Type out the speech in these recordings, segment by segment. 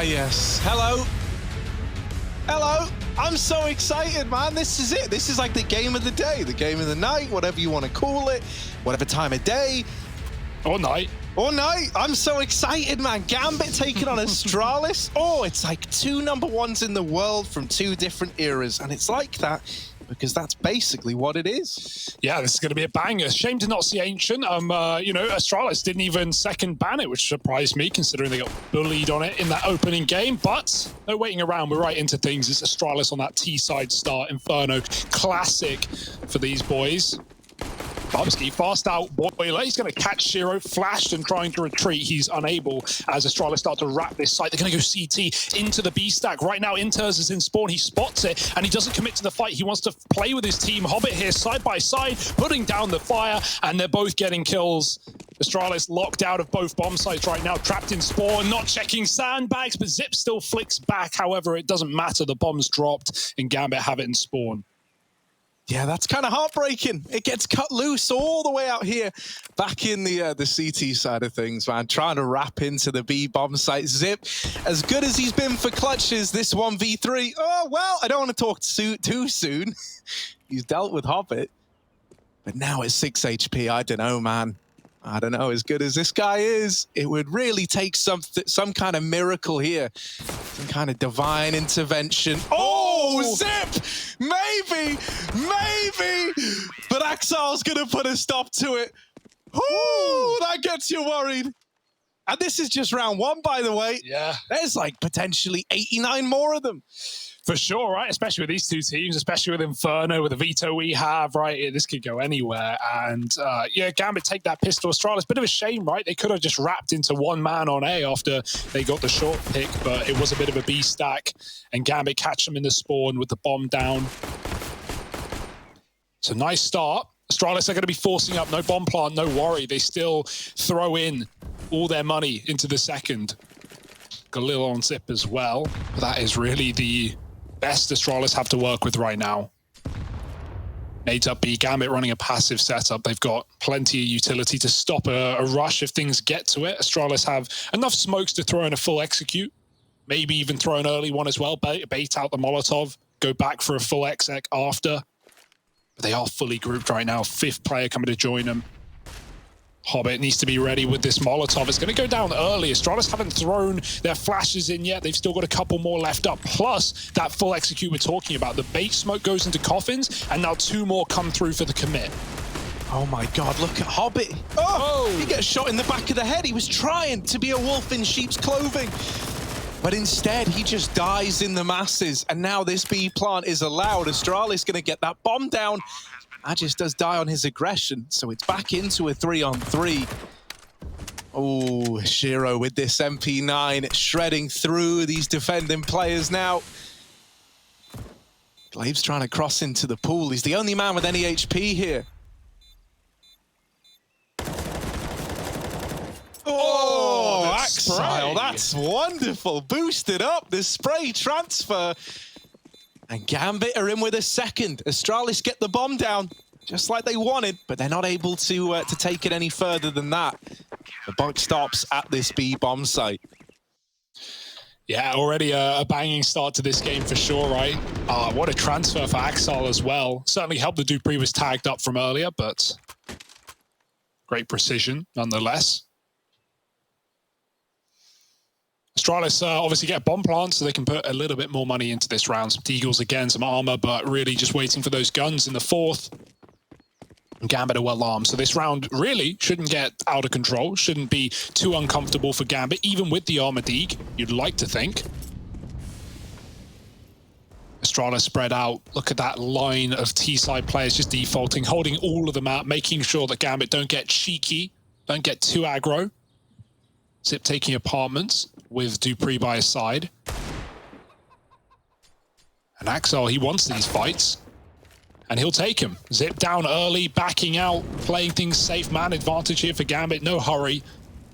yes. Hello. Hello. I'm so excited, man. This is it. This is like the game of the day, the game of the night, whatever you want to call it, whatever time of day. Or night. Or night. I'm so excited, man. Gambit taking on Astralis. Oh, it's like two #1s in the world from two different eras. And it's like that because that's basically what it is. Yeah, this is going to be a banger. Shame to not see Ancient. You know, Astralis didn't even second ban it, which surprised me considering they got bullied on it in that opening game. But no waiting around. We're right into things. It's Astralis on that T-side start. Inferno, classic for these boys. Bubsky, fast out Boiler. He's going to catch Shiro, flashed and trying to retreat. He's unable as Astralis start to wrap this site. They're going to go CT into the B stack. Right now, Inters is in spawn. He spots it and he doesn't commit to the fight. He wants to play with his team. Hobbit here side by side, putting down the fire, and they're both getting kills. Astralis locked out of both bomb sites right now, trapped in spawn, not checking sandbags, but Zip still flicks back. However, it doesn't matter. The bomb's dropped and Gambit have it in spawn. Yeah, that's kind of heartbreaking. It gets cut loose all the way out here, back in the CT side of things, man. Trying to wrap into the B bomb site. Zip, as good as he's been for clutches, this 1v3. Oh, well, I don't want to talk too soon. He's dealt with Hobbit, but now at 6 HP, I don't know, man. I don't know, as good as this guy is, it would really take some kind of miracle here. Some kind of divine intervention. Oh, Zip! Maybe! But Axel's gonna put a stop to it. Ooh, that gets you worried. And this is just round one, by the way. Yeah. There's like potentially 89 more of them. For sure, right? Especially with these two teams, especially with Inferno, with the veto we have, right? This could go anywhere. And yeah, Gambit take that pistol. Astralis, bit of a shame, right? They could have just wrapped into one man on A after they got the short pick, but it was a bit of a B stack. And Gambit catch them in the spawn with the bomb down. So nice start. Astralis are going to be forcing up. No bomb plant, no worry. They still throw in all their money into the second. Galil on Zip as well. But that is really the best Astralis have to work with right now. Nades up B, Gambit running a passive setup. They've got plenty of utility to stop a rush if things get to it. Astralis have enough smokes to throw in a full execute. Maybe even throw an early one as well. Bait out the Molotov. Go back for a full exec after. But they are fully grouped right now. 5th player coming to join them. Hobbit needs to be ready with this Molotov. It's going to go down early. Astralis haven't thrown their flashes in yet. They've still got a couple more left up. Plus, that full execute we're talking about. The bait smoke goes into coffins, and now 2 more come through for the commit. Oh my God, look at Hobbit. Oh, he gets shot in the back of the head. He was trying to be a wolf in sheep's clothing. But instead, he just dies in the masses. And now this B plant is allowed. Astralis going to get that bomb down. Agis does die on his aggression, so it's back into a 3-on-3. Oh, Shiro with this MP9 shredding through these defending players now. Glave's trying to cross into the pool. He's the only man with any HP here. Oh, Axile, that's wonderful. Boosted up, the spray transfer. And Gambit are in with a second. Astralis get the bomb down, just like they wanted, but they're not able to take it any further than that. The buck stops at this B bomb site. Yeah, already a banging start to this game for sure, right? What a transfer for Axel as well. Certainly helped the Dupree was tagged up from earlier, but great precision nonetheless. Astralis obviously get bomb plants so they can put a little bit more money into this round. Some Deagles again, some armor, but really just waiting for those guns in the 4th. And Gambit are well armed. So this round really shouldn't get out of control. Shouldn't be too uncomfortable for Gambit, even with the armor Deag, you'd like to think. Astralis spread out. Look at that line of T-side players just defaulting, holding all of them out, making sure that Gambit don't get cheeky, don't get too aggro. Zip taking apartments with Dupree by his side. And Axel, he wants these fights. And he'll take him. Zip down early, backing out, playing things safe. Man advantage here for Gambit. No hurry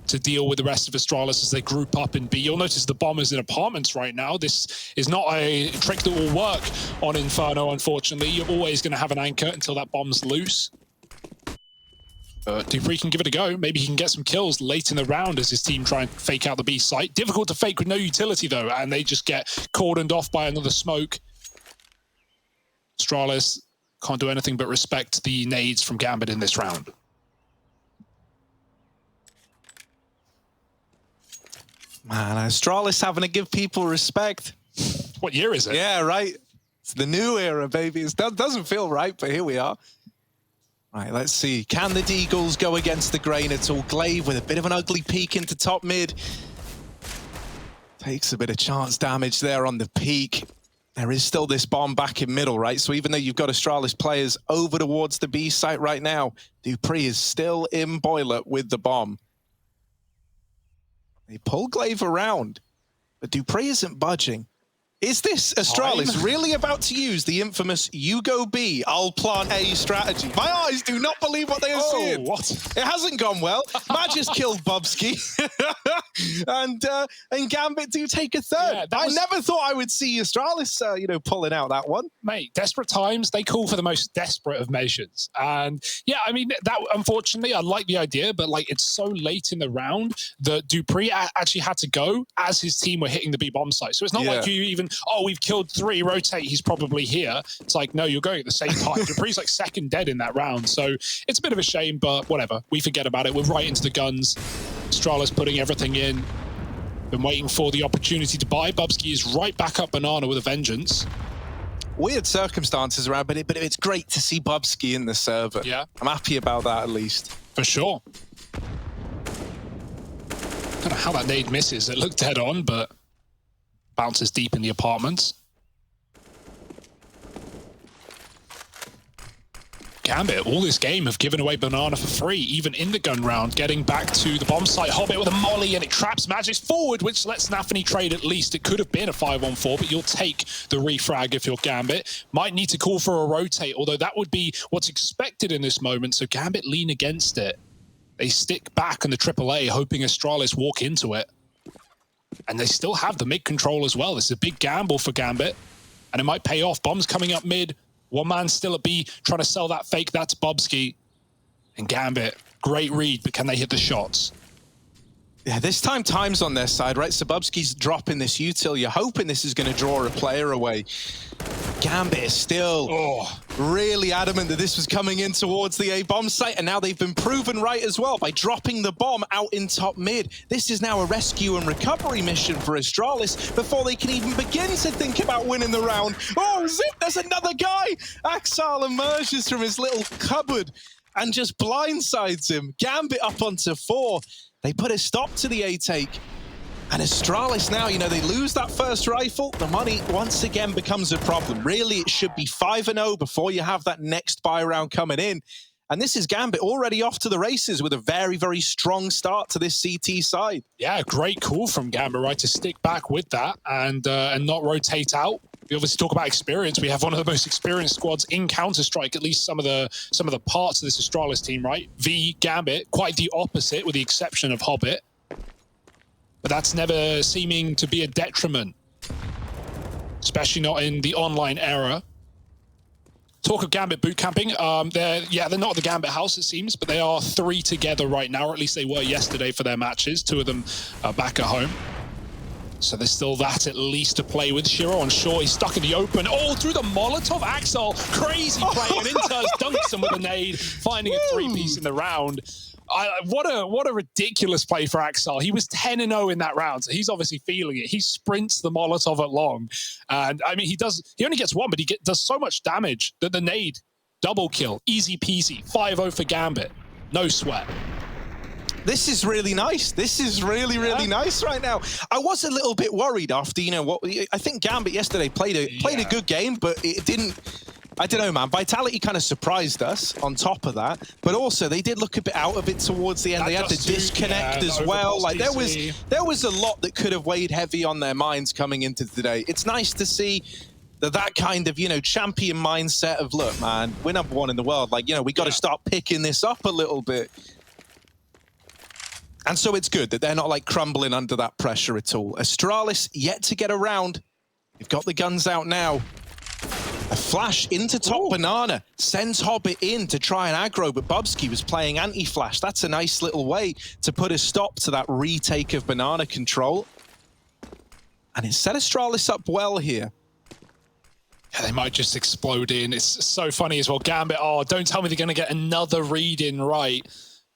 to deal with the rest of Astralis as they group up in B. You'll notice the bombers in apartments right now. This is not a trick that will work on Inferno, unfortunately. You're always going to have an anchor until that bomb's loose. Dupree can give it a go. Maybe he can get some kills late in the round as his team try and fake out the B site. Difficult to fake with no utility, though, and they just get cordoned off by another smoke. Astralis can't do anything but respect the nades from Gambit in this round. Man, Astralis having to give people respect. What year is it? Yeah, right. It's the new era, baby. It doesn't feel right, but here we are. Right, let's see. Can the Deagles go against the grain at all? Glaive with a bit of an ugly peek into top mid. Takes a bit of chance damage there on the peak. There is still this bomb back in middle, right? So even though you've got Astralis players over towards the B site right now, Dupree is still in boiler with the bomb. They pull Glaive around, but Dupree isn't budging. Is this Astralis really about to use the infamous "you go B, I'll plant A" strategy? My eyes do not believe what they are seeing. What? It hasn't gone well. Magis killed Bubsky, and Gambit do take a third. Yeah, I never thought I would see Astralis, pulling out that one. Mate, desperate times, they call for the most desperate of measures. And yeah, I mean, that unfortunately, I like the idea, but like it's so late in the round that Dupree actually had to go as his team were hitting the B bomb site. So it's not like you even, oh, we've killed 3, rotate, he's probably here. It's like, no, you're going at the same time. Dupree's like second dead in that round. So it's a bit of a shame, but whatever. We forget about it. We're right into the guns. Astralis putting everything in. Been waiting for the opportunity to buy. Bubsky is right back up Banana with a vengeance. Weird circumstances around, but it's great to see Bubsky in the server. Yeah. I'm happy about that, at least. For sure. Don't know how that nade misses. It looked dead on, but bounces deep in the apartments. Gambit, all this game, have given away Banana for free, even in the gun round, getting back to the bomb site. Hobbit with a molly, and it traps Magis forward, which lets Nafany trade at least. It could have been a 5-on-4, but you'll take the refrag if you're Gambit. Might need to call for a rotate, although that would be what's expected in this moment, so Gambit lean against it. They stick back in the AAA, hoping Astralis walk into it. And they still have the mid control as well. This is a big gamble for Gambit, and it might pay off. Bombs coming up mid. One man still at B, trying to sell that fake. That's Bubsky. And Gambit, great read, but can they hit the shots? Yeah, this time time's on their side, right? So Bubsky's dropping this util. You're hoping this is going to draw a player away. Gambit is still really adamant that this was coming in towards the A bomb site, and now they've been proven right as well by dropping the bomb out in top mid. This is now a rescue and recovery mission for Astralis before they can even begin to think about winning the round. Oh, Zip, there's another guy! Axal emerges from his little cupboard and just blindsides him. Gambit up onto 4. They put a stop to the A take. And Astralis now, they lose that first rifle. The money once again becomes a problem. Really, it should be 5-0 before you have that next buy round coming in. And this is Gambit already off to the races with a very, very strong start to this CT side. Yeah, great call from Gambit, right, to stick back with that and not rotate out. We obviously talk about experience. We have one of the most experienced squads in Counter-Strike, at least some of the parts of this Astralis team, right? Gambit, quite the opposite with the exception of Hobbit. But that's never seeming to be a detriment, especially not in the online era. Talk of Gambit boot camping. They're not at the Gambit house, it seems, but they are 3 together right now, or at least they were yesterday for their matches. 2 of them are back at home. So there's still that at least to play with. Shiro on shore, he's stuck in the open. Oh, through the Molotov, Axel, crazy play, and Inters dunks him with a nade, finding a 3-piece in the round. What a ridiculous play for Axel. He was 10-0 in that round, so he's obviously feeling it. He sprints the Molotov at long, and I mean, he only gets 1, but he does so much damage that the nade, double kill, easy peasy, 5-0 for Gambit, no sweat. This is really nice. This is really, really nice right now. I was a little bit worried after, I think Gambit yesterday played a good game, but it didn't. I don't know, man. Vitality kind of surprised us on top of that, but also they did look a bit out of it towards the end. They had the disconnect as well. Like there was a lot that could have weighed heavy on their minds coming into today. It's nice to see that kind of, champion mindset of, look, man, we're number 1 in the world. Like, we got to start picking this up a little bit. And so it's good that they're not like crumbling under that pressure at all. Astralis yet to get around. You've got the guns out now. A flash into top banana, sends Hobbit in to try and aggro, but Bubsky was playing anti-flash. That's a nice little way to put a stop to that retake of banana control. And it set Astralis up well here. Yeah, they might just explode in. It's so funny as well. Gambit, oh, don't tell me they're going to get another read in right.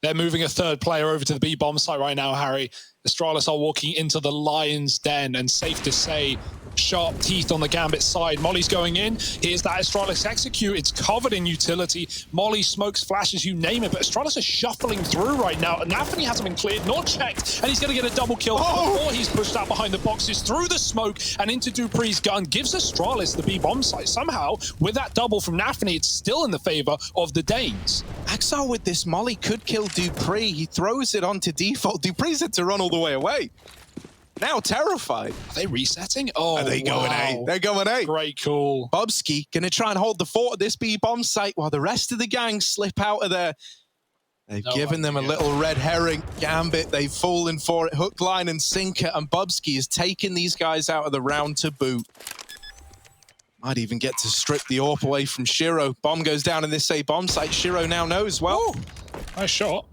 They're moving a third player over to the B-bomb site right now, Harry. Astralis are walking into the lion's den, and safe to say, sharp teeth on the Gambit side. Molly's going in. Here's that Astralis execute. It's covered in utility. Molly, smokes, flashes, you name it. But Astralis are shuffling through right now. Anthony hasn't been cleared nor checked. And he's going to get a double kill before he's pushed out behind the boxes through the smoke and into dupree's gun. Gives Astralis the B-bomb site. Somehow, with that double from Nathany, it's still in the favor of the Danes. Axel with this Molly could kill dupreeh. He throws it onto default. dupreeh's had to run all the way away. Now terrified. Are they resetting? Oh, are they going A? They're going A. Great call. Bubsky gonna try and hold the fort at this B-bomb site while the rest of the gang slip out of there. They've given them a little red herring. Gambit, they've fallen for it. Hook, line, and sinker. And Bubsky has taken these guys out of the round to boot. Might even get to strip the AWP away from Shiro. Bomb goes down in this A-bomb site. Shiro now knows well. Nice shot.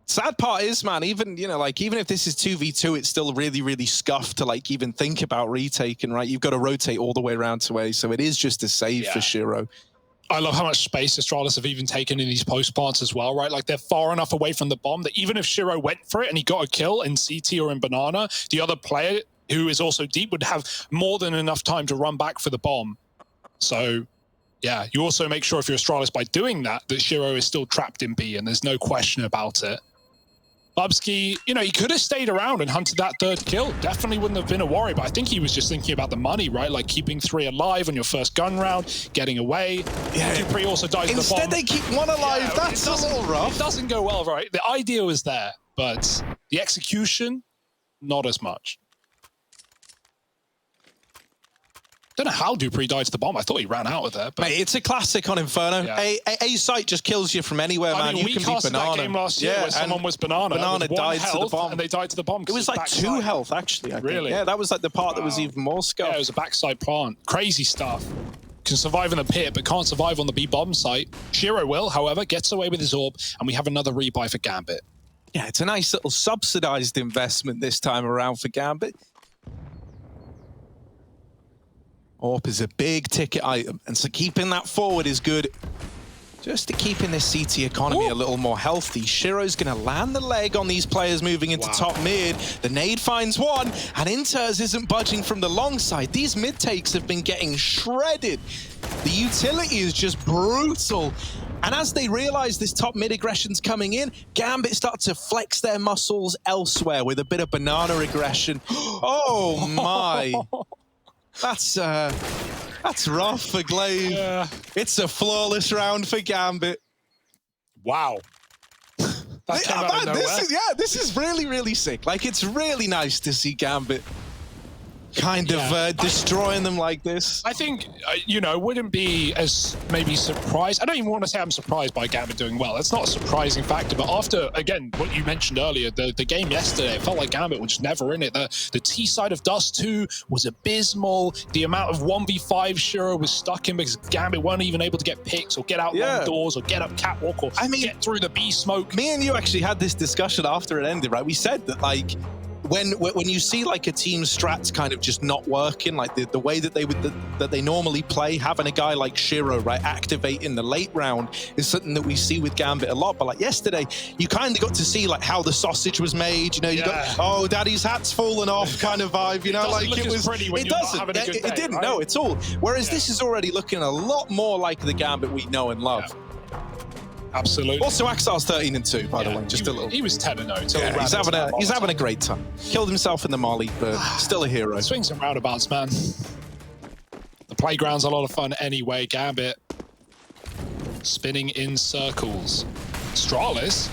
Sad part is, man, even, you know, like, even if this is 2v2, it's still really, really scuffed to, like, even think about retaking, right? You've got to rotate all the way around to A, so it is just a save for Shiro. I love how much space Astralis have even taken in these post plants as well, right? Like, they're far enough away from the bomb that even if Shiro went for it and he got a kill in CT or in Banana, the other player, who is also deep, would have more than enough time to run back for the bomb. So, yeah, you also make sure if you're Astralis by doing that, that Shiro is still trapped in B, and there's no question about it. Bubsky, you know, he could have stayed around and hunted that third kill. Definitely wouldn't have been a worry, but I think he was just thinking about the money, right? Like keeping 3 alive on your first gun round, getting away. Yeah. dupreeh also dies in the bomb. Instead, they keep 1 alive. Yeah, that's a little rough. It doesn't go well, right? The idea was there, but the execution, not as much. Don't know how dupreeh died to the bomb. I thought he ran out of there. But mate, it's a classic on Inferno. Yeah. A site just kills you from anywhere, man. Mean, you can be banana. That game last year where someone was banana. Banana died to the bomb. And they died to the bomb. It was like 2 health, actually. I think. Yeah, that was like the part that was even more scuffed. Yeah, it was a backside plant. Crazy stuff. Can survive in the pit, but can't survive on the B-bomb site. Shiro will, however, gets away with his orb, and we have another rebuy for Gambit. Yeah, it's a nice little subsidized investment this time around for Gambit. AWP is a big ticket item, and so keeping that forward is good. Just to keeping this CT economy a little more healthy. Shiro's going to land the leg on these players moving into top mid. The nade finds one, and Inters isn't budging from the long side. These mid takes have been getting shredded. The utility is just brutal. And as they realize this top mid aggression's coming in, Gambit start to flex their muscles elsewhere with a bit of banana aggression. Oh my. That's rough for Glaive. Yeah. It's a flawless round for Gambit. Wow. That came out of nowhere. This is really, really sick. Like, it's really nice to see Gambit kind of destroying them like this. I think, you know, wouldn't be as maybe surprised. I don't even want to say I'm surprised by Gambit doing well. That's not a surprising factor. But after, again, what you mentioned earlier, the game yesterday, it felt like Gambit was never in it. The T side of Dust 2 was abysmal. The amount of 1v5 Shiro was stuck in because Gambit weren't even able to get picks or get out long doors or get up catwalk or get through the B smoke. Me and you actually had this discussion after it ended, right? We said that, like, when you see like a team's strats kind of just not working, like the way that they normally play, having a guy like Shiro, right, activate in the late round is something that we see with Gambit a lot. But like yesterday, you kind of got to see like how the sausage was made. You know, you got, oh, daddy's hat's fallen off kind of vibe. You know, like it was. It doesn't. It didn't. Right? No, it's all. Whereas this is already looking a lot more like the Gambit we know and love. Yeah. Absolutely. Also, Axar's 13-2, by the way. Just a little. He was 10-0. Yeah, he's having a great time. Killed himself in the Mali, but still a hero. Swings and roundabouts, man. The playground's a lot of fun anyway. Gambit spinning in circles. Astralis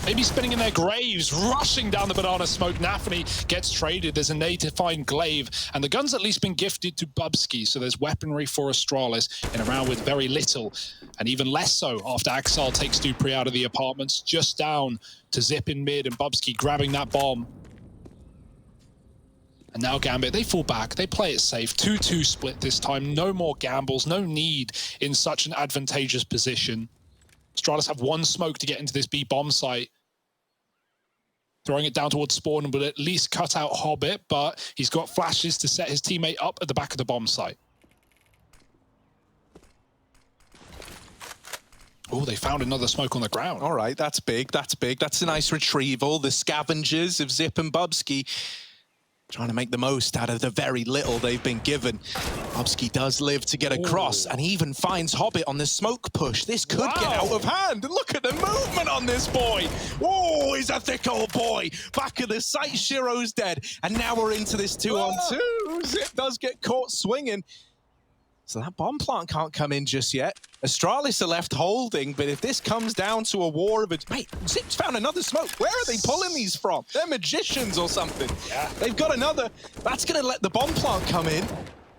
maybe spinning in their graves, rushing down the banana smoke. Nathany gets traded. There's a nade to find Glaive, and the gun's at least been gifted to Bubsky, so there's weaponry for Astralis in a round with very little, and even less so after Axel takes dupreeh out of the apartments, just down to Zip in mid, and Bubsky grabbing that bomb. And now Gambit, they fall back, they play it safe. 2-2 split this time, no more gambles, no need in such an advantageous position. Astralis have one smoke to get into this B bomb site. Throwing it down towards spawn and will at least cut out Hobbit, but he's got flashes to set his teammate up at the back of the bomb site. Oh, they found another smoke on the ground. All right, that's big, that's big. That's a nice retrieval. The scavengers of Zip and Bubsky trying to make the most out of the very little they've been given. Bubsky does live to get across, and he even finds Hobbit on the smoke push. This could get out of hand. Look at the movement on this boy. Whoa, he's a thick old boy. Back of the site, Shiro's dead. And now we're into this 2-on-2. Zip does get caught swinging. So that bomb plant can't come in just yet. Astralis are left holding, but if this comes down to a war of it, mate, Zip's found another smoke. Where are they pulling these from? They're magicians or something. Yeah. They've got another. That's going to let the bomb plant come in.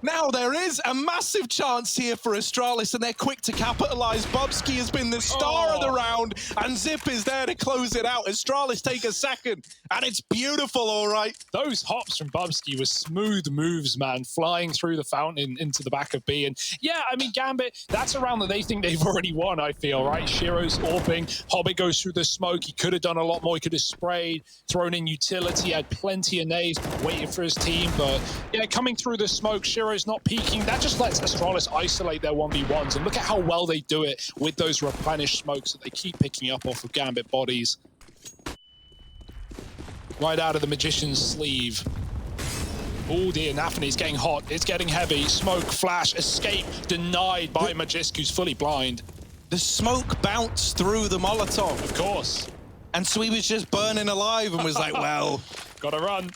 Now there is a massive chance here for Astralis, and they're quick to capitalize. Bubsky has been the star of the round, and Zip is there to close it out. Astralis take a second, and it's beautiful, all right. Those hops from Bubsky were smooth moves, man, flying through the fountain into the back of B. And yeah, I mean, Gambit, that's a round that they think they've already won, I feel, right? Shiro's orbing, Hobbit goes through the smoke. He could have done a lot more. He could have sprayed, thrown in utility, had plenty of nades, waiting for his team. But yeah, coming through the smoke, Shiro's not peeking. That just lets Astralis isolate their 1v1s. And look at how well they do it with those replenished smokes that they keep picking up off of Gambit bodies. Right out of the Magician's sleeve. Oh dear, Nafany's getting hot. It's getting heavy. Smoke, flash, escape, denied by Magisk, who's fully blind. The smoke bounced through the Molotov. Of course. And so he was just burning alive and was like, well... Gotta run.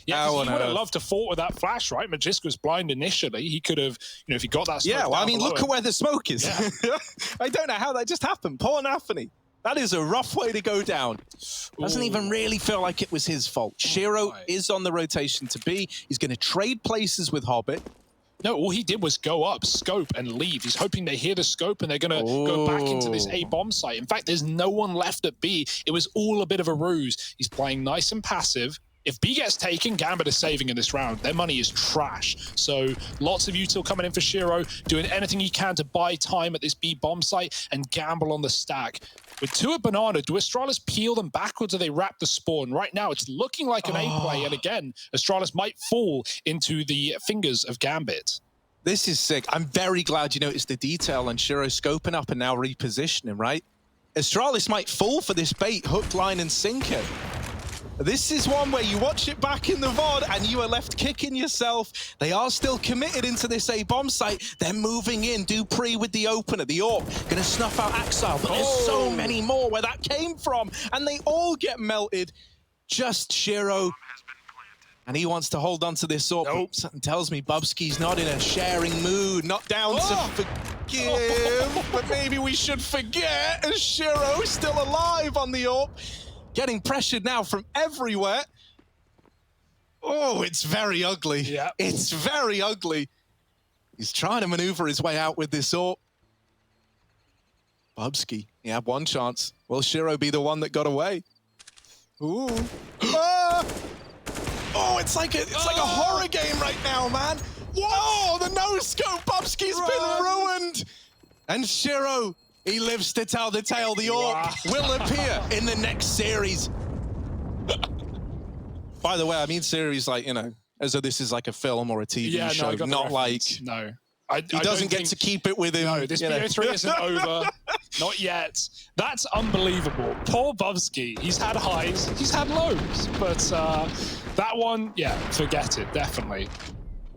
Yeah, he would have loved to fought with that flash, right? Magisk was blind initially. He could have, you know, if he got that smoke. Yeah, well, I mean, look at where the smoke is. Yeah. I don't know how that just happened. Poor Nafany. That is a rough way to go down. Doesn't even really feel like it was his fault. Shiro is on the rotation to B. He's going to trade places with Hobbit. No, all he did was go up, scope, and leave. He's hoping they hear the scope and they're going to go back into this A bomb site. In fact, there's no one left at B. It was all a bit of a ruse. He's playing nice and passive. If B gets taken, Gambit is saving in this round. Their money is trash. So lots of util coming in for Shiro, doing anything he can to buy time at this B bomb site and gamble on the stack. With 2 at Banana, do Astralis peel them backwards or they wrap the spawn? Right now, it's looking like an A play. And again, Astralis might fall into the fingers of Gambit. This is sick. I'm very glad you noticed the detail on Shiro scoping up and now repositioning, right? Astralis might fall for this bait, hook, line, and sinker. This is one where you watch it back in the VOD and you are left kicking yourself. They are still committed into this A bomb site. They're moving in. Dupree with the opener. The AWP going to snuff out Axile. But there's so many more where that came from. And they all get melted. Just Shiro. And he wants to hold on to this AWP. Nope. Something tells me Bubsky's not in a sharing mood. Not down to forgive. But maybe we should forget as Shiro's still alive on the AWP. Getting pressured now from everywhere. Oh, it's very ugly. Yeah. It's very ugly. He's trying to maneuver his way out with this AWP. Bubsky, he had one chance. Will Shiro be the one that got away? Ooh. Ah! Oh, it's like a horror game right now, man. Whoa, the no-scope. Bubsky's been ruined. And Shiro, he lives to tell the tale. The AWP will appear in the next series. By the way, I mean series like, you know, as though this is like a film or a TV show, not like... No. He doesn't get to keep it with him. No, this BO3 isn't over. Not yet. That's unbelievable. Poor Bubsky. He's had highs, he's had lows. But that one, yeah, forget it, definitely.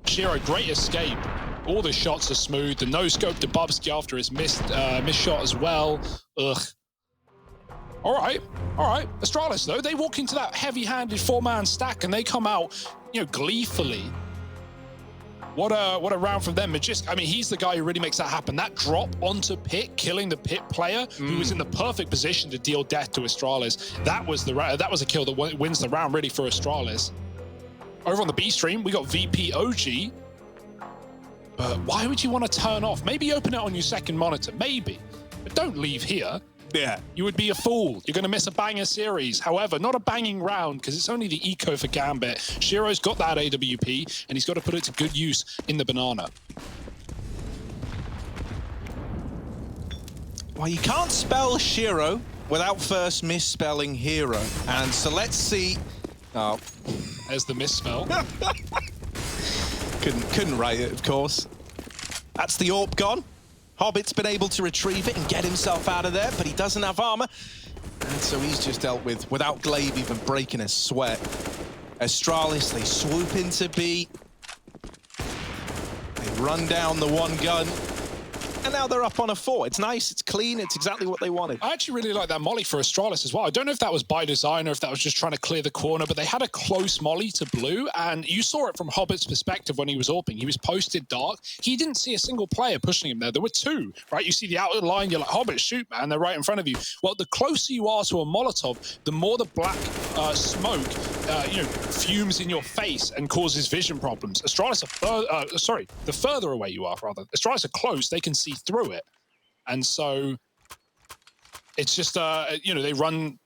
Shiro, great escape. All the shots are smooth. The no-scope to Bubsky after his missed shot as well. Ugh. All right. Astralis, though, they walk into that heavy-handed 4-man stack and they come out, you know, gleefully. What a round from them. Magisk, I mean, he's the guy who really makes that happen. That drop onto Pit, killing the Pit player, who was in the perfect position to deal death to Astralis. That was a kill that wins the round, really, for Astralis. Over on the B stream, we got VP OG. But why would you want to turn off? Maybe open it on your second monitor, maybe. But don't leave here. Yeah. You would be a fool. You're going to miss a banger series. However, not a banging round, because it's only the eco for Gambit. Shiro's got that AWP, and he's got to put it to good use in the banana. Well, you can't spell Shiro without first misspelling hero. And so let's see. Oh. There's the misspell. Couldn't write it, of course. That's the AWP gone. Hobbit's been able to retrieve it and get himself out of there, but he doesn't have armor. And so he's just dealt with without Glaive even breaking a sweat. Astralis, they swoop into B. They run down the one gun. And now they're up on a 4. It's nice, it's clean, it's exactly what they wanted. I actually really like that molly for Astralis as well. I don't know if that was by design or if that was just trying to clear the corner, but they had a close molly to blue, and you saw it from Hobbit's perspective when he was AWPing. He was posted dark. He didn't see a single player pushing him there. There were 2, right? You see the outer line, you're like, Hobbit, shoot, man, they're right in front of you. Well, the closer you are to a Molotov, the more the black smoke fumes in your face and causes vision problems. Astralis are the further away you are, rather. Astralis are close, they can see through it. And so it's just, they run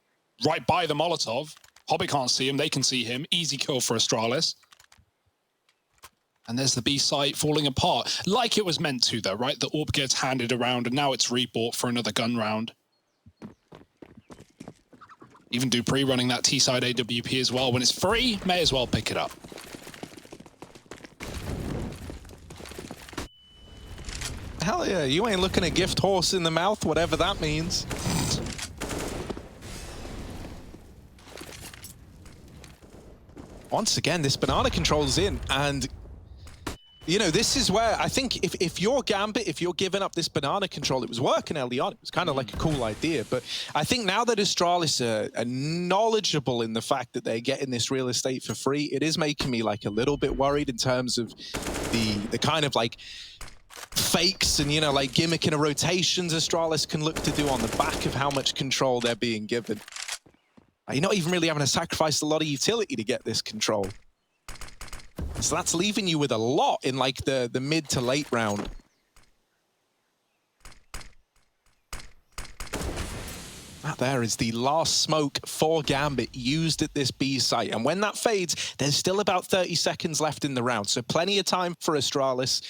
right by the Molotov. Hobbit can't see him, they can see him. Easy kill for Astralis. And there's the B site falling apart. Like it was meant to, though, right? The AWP gets handed around, and now it's rebought for another gun round. Even Dupree running that T-side AWP as well. When it's free, may as well pick it up. Hell yeah, you ain't looking a gift horse in the mouth, whatever that means. Once again, this banana control's in, and this is where I think if you're Gambit, if you're giving up this banana control, it was working early on. It was kind of like a cool idea. But I think now that Astralis are knowledgeable in the fact that they're getting this real estate for free, it is making me like a little bit worried in terms of the kind of like fakes and, like gimmicking of rotations Astralis can look to do on the back of how much control they're being given. You're not even really having to sacrifice a lot of utility to get this control. So that's leaving you with a lot in like the mid to late round. That there is the last smoke for Gambit used at this B site. And when that fades, there's still about 30 seconds left in the round. So plenty of time for Astralis.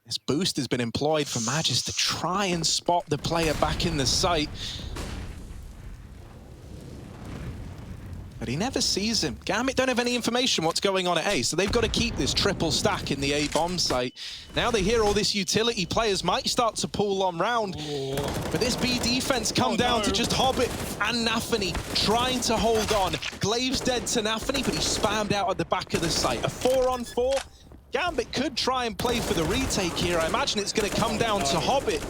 This boost has been employed for Magis to try and spot the player back in the site. But he never sees him. Gambit don't have any information what's going on at A, so they've got to keep this triple stack in the A bomb site. Now they hear all this utility. Players might start to pull on round. But this B defense come down to just Hobbit and Nafany trying to hold on. Glaive's dead to Nafany, but he's spammed out at the back of the site. A 4-on-4. Gambit could try and play for the retake here. I imagine it's going to come down to Hobbit.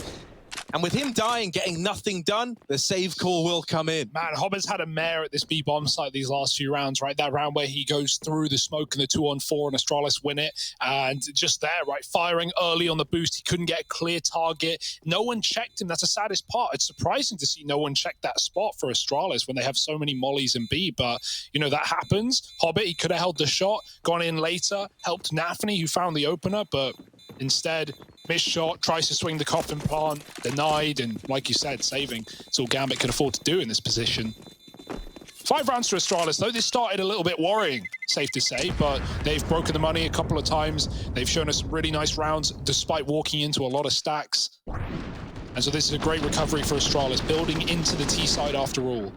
And with him dying, getting nothing done, the save call will come in. Man, Hobbit's had a mare at this B-bomb site these last few rounds, right? That round where he goes through the smoke and the 2-on-4 and Astralis win it. And just there, right, firing early on the boost. He couldn't get a clear target. No one checked him. That's the saddest part. It's surprising to see no one check that spot for Astralis when they have so many mollies in B. But, that happens. Hobbit, he could have held the shot, gone in later, helped Nafany, who found the opener, but instead, missed shot, tries to swing the coffin plant, denied, and like you said, saving. It's all Gambit can afford to do in this position. 5 rounds to Astralis, though. This started a little bit worrying, safe to say, but they've broken the money a couple of times. They've shown us some really nice rounds, despite walking into a lot of stacks. And so this is a great recovery for Astralis, building into the T side after all.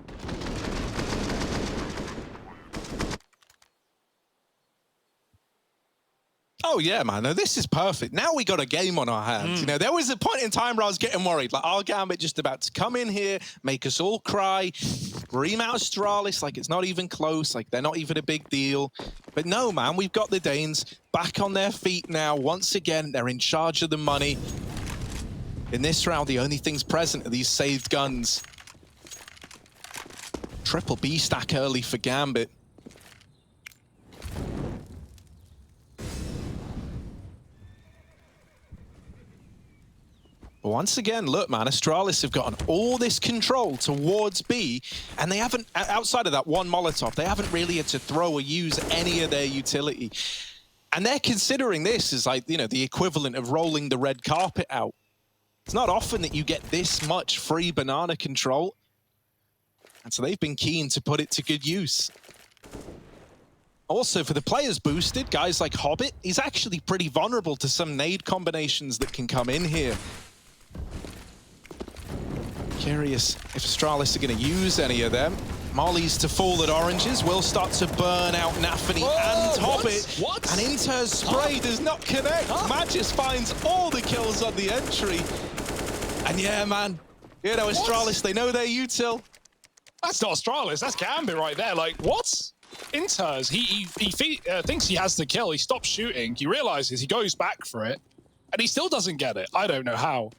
Oh yeah, man. No, this is perfect. Now we got a game on our hands. There was a point in time where I was getting worried. Like, our Gambit just about to come in here, make us all cry, ream out Astralis like it's not even close, like they're not even a big deal. But no, man, we've got the Danes back on their feet now. Once again, they're in charge of the money. In this round, the only things present are these saved guns. Triple B stack early for Gambit. Once again, look, man, Astralis have gotten all this control towards B, and they haven't, outside of that one Molotov, they haven't really had to throw or use any of their utility. And they're considering this as like, the equivalent of rolling the red carpet out. It's not often that you get this much free banana control. And so they've been keen to put it to good use. Also, for the players boosted, guys like Hobbit, he's actually pretty vulnerable to some nade combinations that can come in here. Curious if Astralis are going to use any of them. Mollies to fall at oranges will start to burn out Nafany and Hobbit. What? And Inter's spray does not connect. Magis finds all the kills on the entry. And yeah, man, you know, Astralis, they know their util. That's not Astralis, that's Gambit right there. Like, what? Inters, he thinks he has the kill. He stops shooting. He realizes he goes back for it, and he still doesn't get it. I don't know how.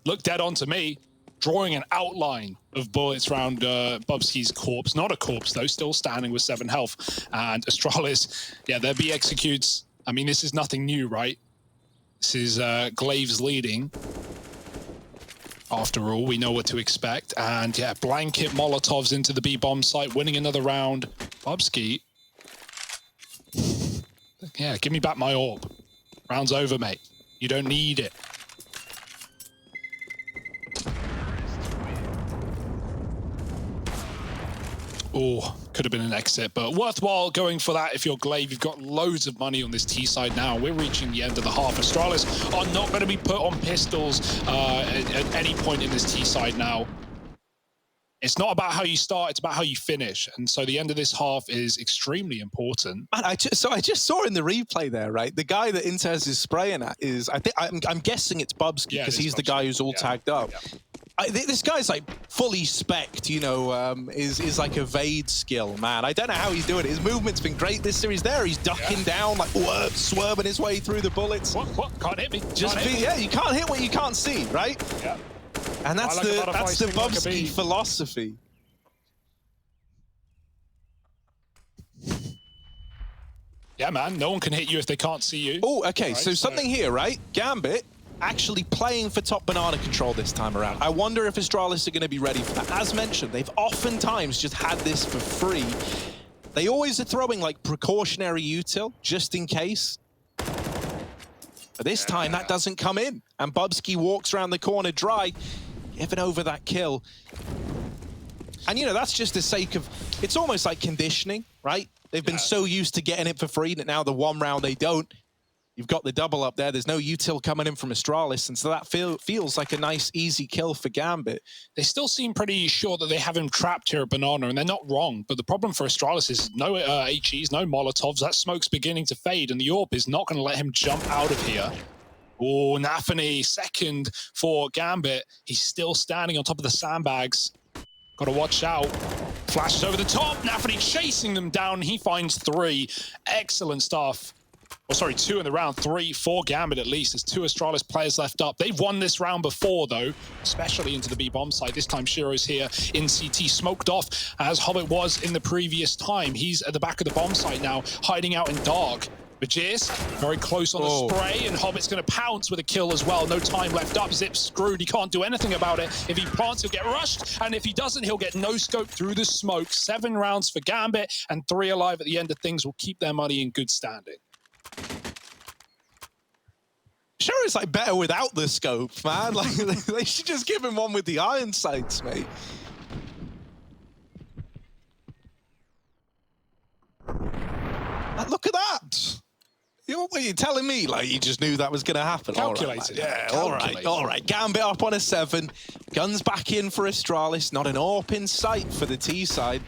Look dead on to me, drawing an outline of bullets around Bubsky's corpse. Not a corpse, though, still standing with 7 health. And Astralis, yeah, their B executes. I mean, this is nothing new, right? This is Glaives leading. After all, we know what to expect. And yeah, blanket Molotovs into the B-bomb site, winning another round. Bubsky. Yeah, give me back my orb. Round's over, mate. You don't need it. Oh, could have been an exit, but worthwhile going for that if you're Glaive. You've got loads of money on this T side now. We're reaching the end of the half. Astralis are not going to be put on pistols at any point in this T side now. It's not about how you start, it's about how you finish. And so the end of this half is extremely important. And I just saw in the replay there, right? The guy that Intez is spraying at is, I'm guessing it's Bubsky, because he's the guy who's all tagged up. Yeah. This guy's like fully spec'd, you know, is like a Vade skill, man. I don't know how he's doing it. His movement's been great this series there. He's ducking down, like swerving his way through the bullets. What? Can't hit me. Yeah, you can't hit what you can't see, right? Yeah. And that's the Bubsky philosophy. Yeah, man, no one can hit you if they can't see you. Oh, okay, right, so something here, right? Gambit actually playing for top banana control this time around. I wonder if Astralis are going to be ready for that. As mentioned, they've oftentimes just had this for free. They always are throwing like precautionary util, just in case. But this time, that doesn't come in. And Bubsky walks around the corner dry, giving over that kill. And, you know, that's just the sake of... It's almost like conditioning, right? They've been so used to getting it for free that now the one round they don't. You've got the double up there. There's no util coming in from Astralis. And so that feels like a nice, easy kill for Gambit. They still seem pretty sure that they have him trapped here at Banana, and they're not wrong. But the problem for Astralis is no HEs, no Molotovs. That smoke's beginning to fade, and the AWP is not going to let him jump out of here. Oh, Nafany, second for Gambit. He's still standing on top of the sandbags. Got to watch out. Flashes over the top. Nafany chasing them down. He finds 3. Excellent stuff. Oh, sorry, 2 in the round, 3 for Gambit at least. There's 2 Astralis players left up. They've won this round before, though, especially into the B-bomb side. This time, Shiro's here in CT, smoked off as Hobbit was in the previous time. He's at the back of the bomb site now, hiding out in dark. Bajis, very close on the spray, and Hobbit's going to pounce with a kill as well. No time left up. Zip's screwed. He can't do anything about it. If he plants, he'll get rushed, and if he doesn't, he'll get no-scope through the smoke. 7 rounds for Gambit, and 3 alive at the end of things will keep their money in good standing. Sure, it's like better without the scope, man. Like they should just give him one with the iron sights, mate. Like, look at that. What are you telling me? Like you just knew that was going to happen? Calculated. All right, all right. Gambit up on a 7. Guns back in for Astralis. Not an AWP in sight for the T side.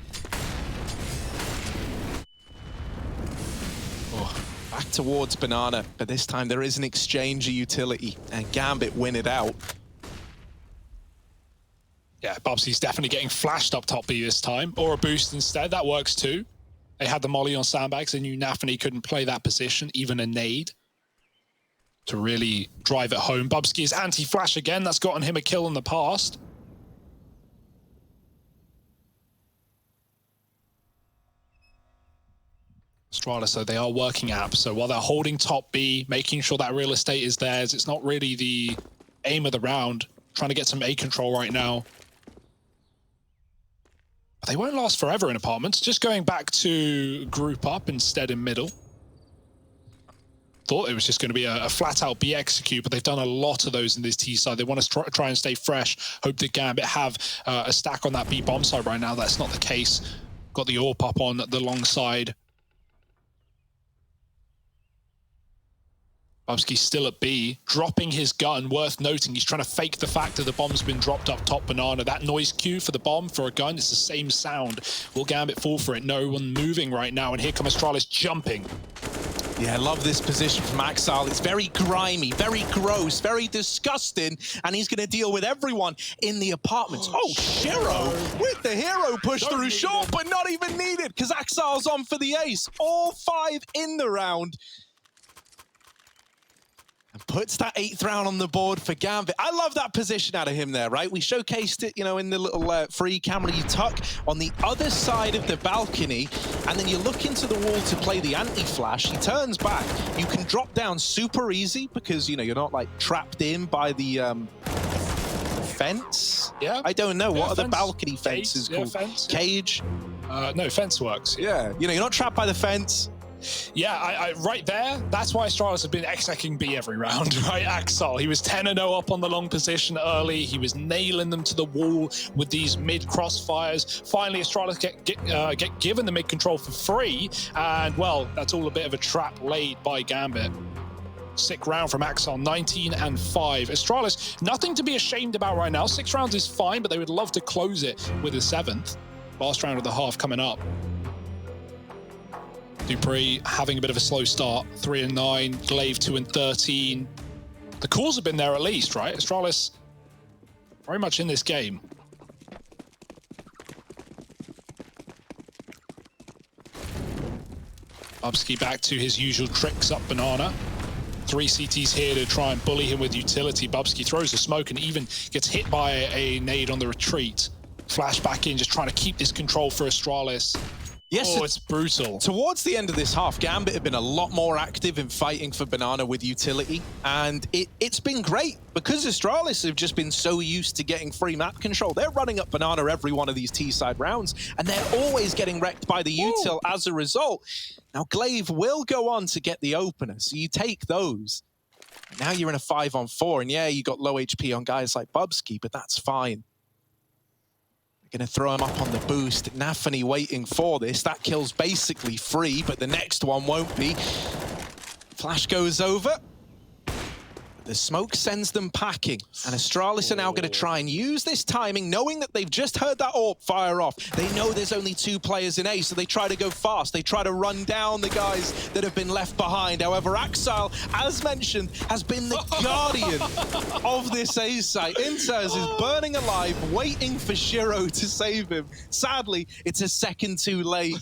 Back towards Banana, but this time there is an exchange of utility, and Gambit win it out. Yeah, Bubsy's definitely getting flashed up top B this time, or a boost instead. That works too. They had the molly on sandbags. They knew Nafany couldn't play that position, even a nade, to really drive it home. Bubsky is anti-flash again. That's gotten him a kill in the past. Astralis, so they are working apps. So while they're holding top B, making sure that real estate is theirs, it's not really the aim of the round. Trying to get some A control right now. But they won't last forever in apartments. Just going back to group up instead in middle. thought it was just going to be a flat-out B execute, but they've done a lot of those in this T side. They want to try and stay fresh, hope that Gambit have a stack on that B bomb side right now. That's not the case. Got the AWP up on the long side. Bubsky's still at B, dropping his gun. Worth noting, he's trying to fake the fact that the bomb's been dropped up top banana. That noise cue for the bomb for a gun, it's the same sound. Will Gambit fall for it? No one moving right now, and here comes Astralis jumping. Yeah, I love this position from Axile. It's very grimy, very gross, very disgusting, and he's going to deal with everyone in the apartments. Oh, Shiro with the hero push through short, but not even needed because Axile's on for the ace. All 5 in the round. And puts that 8th round on the board for Gambit. I love that position out of him there, right? We showcased it, you know, in the little free camera you tuck on the other side of the balcony, and then you look into the wall to play the anti-flash. He turns back. You can drop down super easy because, you know, you're not like trapped in by the fence. Yeah. I don't know. Yeah, what are the fence. balcony fences called? Fence. Cage? No, fence works. Yeah. You know, you're not trapped by the fence. Yeah, I right there, that's why Astralis have been execing B every round, right? Axel, he was 10-0 up on the long position early. He was nailing them to the wall with these mid crossfires. Finally, Astralis get given the mid control for free, and well, that's all a bit of a trap laid by Gambit. Sick round from Axel, 19-5. Astralis, nothing to be ashamed about right now. 6 rounds is fine, but they would love to close it with a 7th. Last round of the half coming up. Dupree having a bit of a slow start, 3-9, Glaive 2-13. The calls have been there at least, right? Astralis very much in this game. Bubsky back to his usual tricks up banana. 3 CTs here to try and bully him with utility. Bubsky throws the smoke and even gets hit by a nade on the retreat. Flash back in, just trying to keep this control for Astralis. Yes, it's brutal. Towards the end of this half, Gambit have been a lot more active in fighting for Banana with utility, and it's been great because Astralis have just been so used to getting free map control. They're running up Banana every one of these T-side rounds, and they're always getting wrecked by the util as a result. Now, Glaive will go on to get the opener, so you take those. Now you're in a 5-on-4, and yeah, you got low HP on guys like Bubsky, but that's fine. Going to throw him up on the boost. Nafany waiting for this. That kill's basically free, but the next one won't be. Flash goes over. The smoke sends them packing, and Astralis are now going to try and use this timing, knowing that they've just heard that AWP fire off. They know there's only 2 players in A, so they try to go fast. They try to run down the guys that have been left behind. However, Axile, as mentioned, has been the guardian of this A site. Inters is burning alive, waiting for Shiro to save him. Sadly, it's a second too late.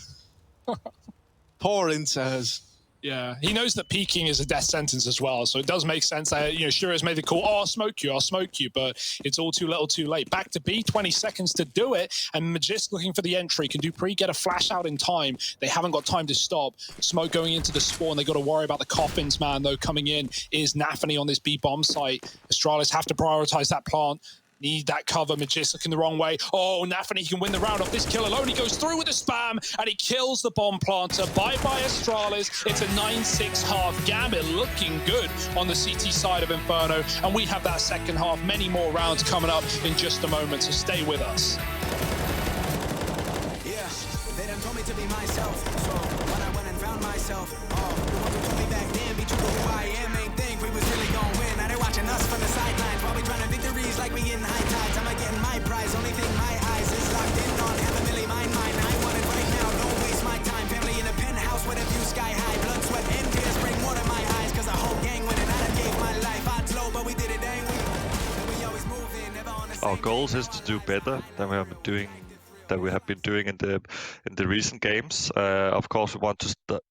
Poor Inters. Yeah, he knows that peeking is a death sentence as well, so it does make sense that, you know, Shiro's made the call, oh, I'll smoke you, but it's all too little too late. Back to B, 20 seconds to do it, and Magisk looking for the entry. Can Dupree get a flash out in time? They haven't got time to stop. Smoke going into the spawn. They got to worry about the coffins, man, though. Coming in is Nafany on this B bomb site. Astralis have to prioritize that plant. Need that cover. Magisk looking the wrong way. Oh, Nafany can win the round off this kill alone. He goes through with the spam, and he kills the bomb planter. Bye-bye, Astralis. It's a 9-6 half. Gambit looking good on the CT side of Inferno, and we have that second half. Many more rounds coming up in just a moment, so stay with us. Yeah, they done told me to be myself, so when I went and found myself, the ones who told me back then, be true to who I am, ain't think we was really gonna win. Now they're watching us from the sidelines while we trying to victories like we getting high tides. I'm not getting my prize, only thing my eyes is locked in on. Haven't really mine. I want it right now, don't waste my time. Family in a penthouse with a view sky high. Blood, sweat, and tears bring water in my eyes, cause the whole gang went and I done gave my life. Odds low, but we did it, dang we. And we always move in, never on the same. Our goals is to do better than we have been doing in the recent games. Of course, we want to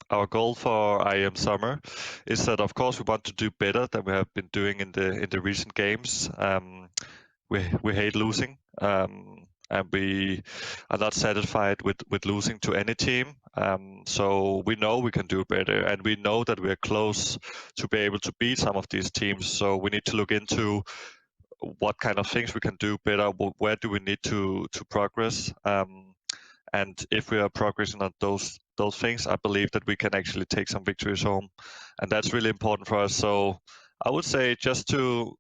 Our goal for IEM summer is that, of course, we want to do better than we have been doing in the recent games. We hate losing, and we are not satisfied with losing to any team. So we know we can do better, and we know that we are close to be able to beat some of these teams. So we need to look into what kind of things we can do better. Where do we need to progress? And if we are progressing on those those things, I believe that we can actually take some victories home, and that's really important for us. So I would say just to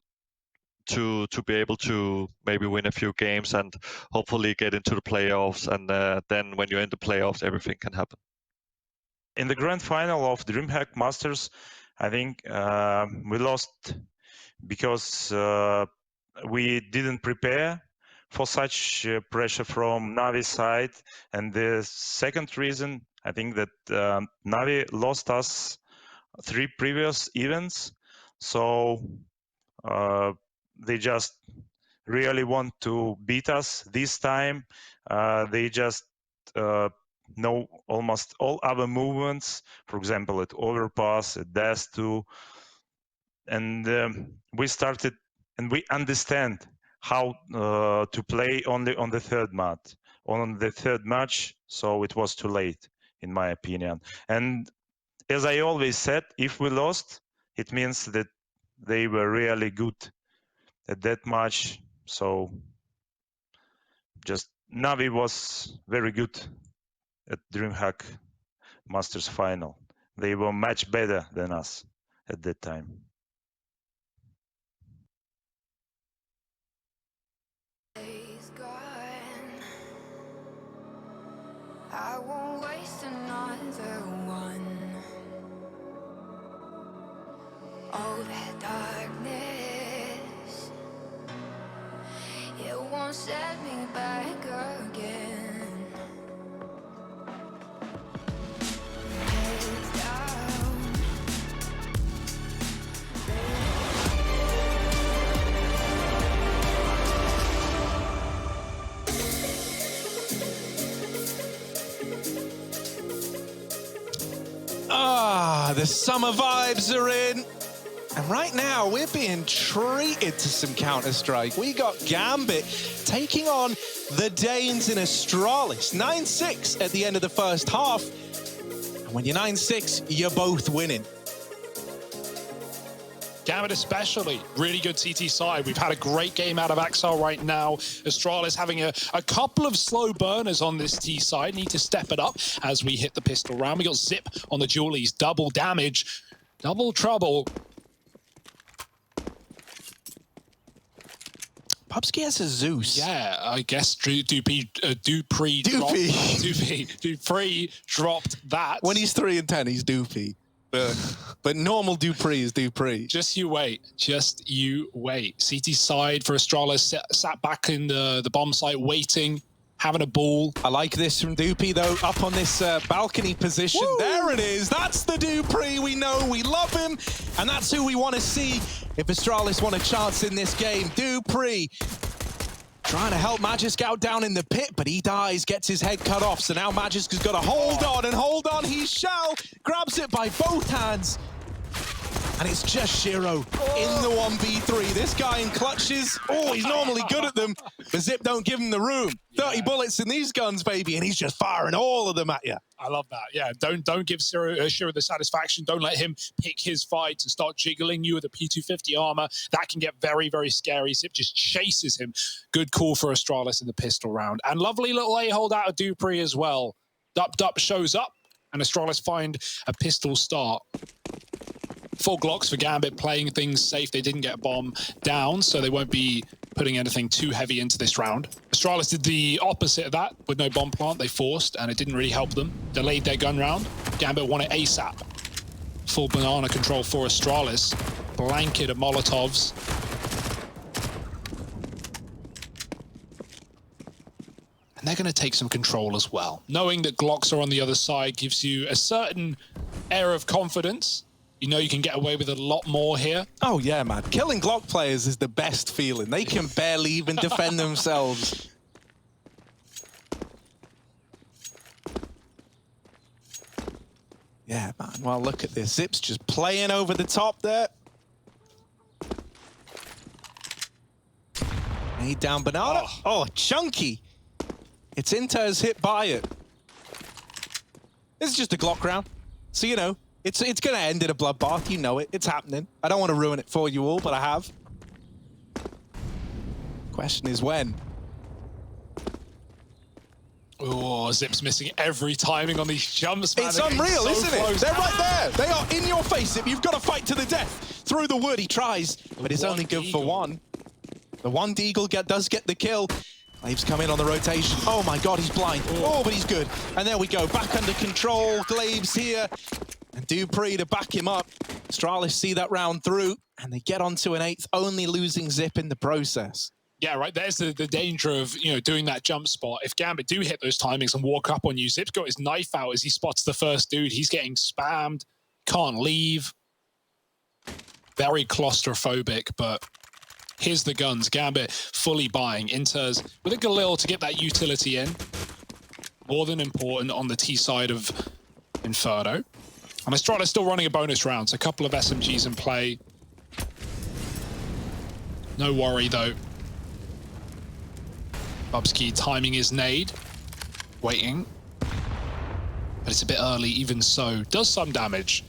be able to maybe win a few games and hopefully get into the playoffs, and then when you're in the playoffs, everything can happen. In the grand final of DreamHack Masters, I think we lost because we didn't prepare for such pressure from Navi's side. And the second reason, I think that Navi lost us 3 previous events. So they just really want to beat us this time. They just know almost all other movements, for example, at overpass, at dash 2. And we started, and we understand how to play only on the third match. So it was too late, in my opinion. And as I always said, if we lost, it means that they were really good at that match. So just Navi was very good at DreamHack Masters final. They were much better than us at that time. I won't waste another one. Oh, that darkness, it won't set me back again. Heads down. The summer vibes are in. And right now, we're being treated to some Counter-Strike. We got Gambit taking on the Danes in Astralis. 9-6 at the end of the first half. And when you're 9-6, you're both winning. Gambit especially, really good CT side. We've had a great game out of Axel right now. Astralis having a couple of slow burners on this T side. Need to step it up as we hit the pistol round. We got Zip on the dualies, double damage, double trouble. Pubsky has a Zeus. Yeah, I guess Dupree dropped that. When he's 3 and 10, he's Dupree. But normal Dupree is Dupree. Just you wait. Just you wait. CT side for Astralis sat back in the bomb site waiting, having a ball. I like this from Dupree, though, up on this balcony position. Woo! There it is. That's the Dupree we know. We love him. And that's who we want to see if Astralis want a chance in this game. Dupree trying to help Magisk out down in the pit, but he dies, gets his head cut off. So now Magisk has got to hold on, and hold on he shall. Grabs it by both hands. And it's just Shiro in the 1v3. This guy in clutches. Oh, he's normally good at them, but Zip don't give him the room. 30 bullets in these guns, baby, and he's just firing all of them at you. I love that. Yeah, don't give Shiro the satisfaction. Don't let him pick his fight and start jiggling you with a P250 armor. That can get very, very scary. Zip just chases him. Good call for Astralis in the pistol round. And lovely little A-hold out of Dupree as well. Dup shows up, and Astralis find a pistol start. 4 Glocks for Gambit, playing things safe. They didn't get a bomb down, so they won't be putting anything too heavy into this round. Astralis did the opposite of that with no bomb plant. They forced, and it didn't really help them. Delayed their gun round. Gambit won it ASAP. Full banana control for Astralis. Blanket of Molotovs. And they're going to take some control as well. Knowing that Glocks are on the other side gives you a certain air of confidence. You know you can get away with a lot more here. Oh, yeah, man. Killing Glock players is the best feeling. They can barely even defend themselves. Yeah, man. Well, look at this. Zip's just playing over the top there. Hey, down Banana. Oh, chunky. It's Inter's hit by it. This is just a Glock round. So, you know, it's going to end in a bloodbath. You know it. It's happening. I don't want to ruin it for you all, but I have. Question is when. Oh, Zip's missing every timing on these jumps, man. It's They're getting unreal, so isn't it? close. They're right there. They are in your face, Zip. You've got to fight to the death. Through the wood, he tries, but it's only good for one. The one Deagle does get the kill. Glave's come in on the rotation. Oh my God, he's blind. Oh, but he's good. And there we go, back under control. Glave's here. And Dupree to back him up. Astralis see that round through, and they get onto an 8th, only losing Zip in the process. Yeah, right. There's the danger of, you know, doing that jump spot. If Gambit do hit those timings and walk up on you, Zip's got his knife out as he spots the first dude. He's getting spammed, can't leave. Very claustrophobic, but here's the guns. Gambit fully buying. Inters with a Galil to get that utility in. More than important on the T side of Inferno. And Astralis still running a bonus round, so a couple of SMGs in play. No worry, though. Bubsky timing his nade. Waiting. But it's a bit early, even so. Does some damage.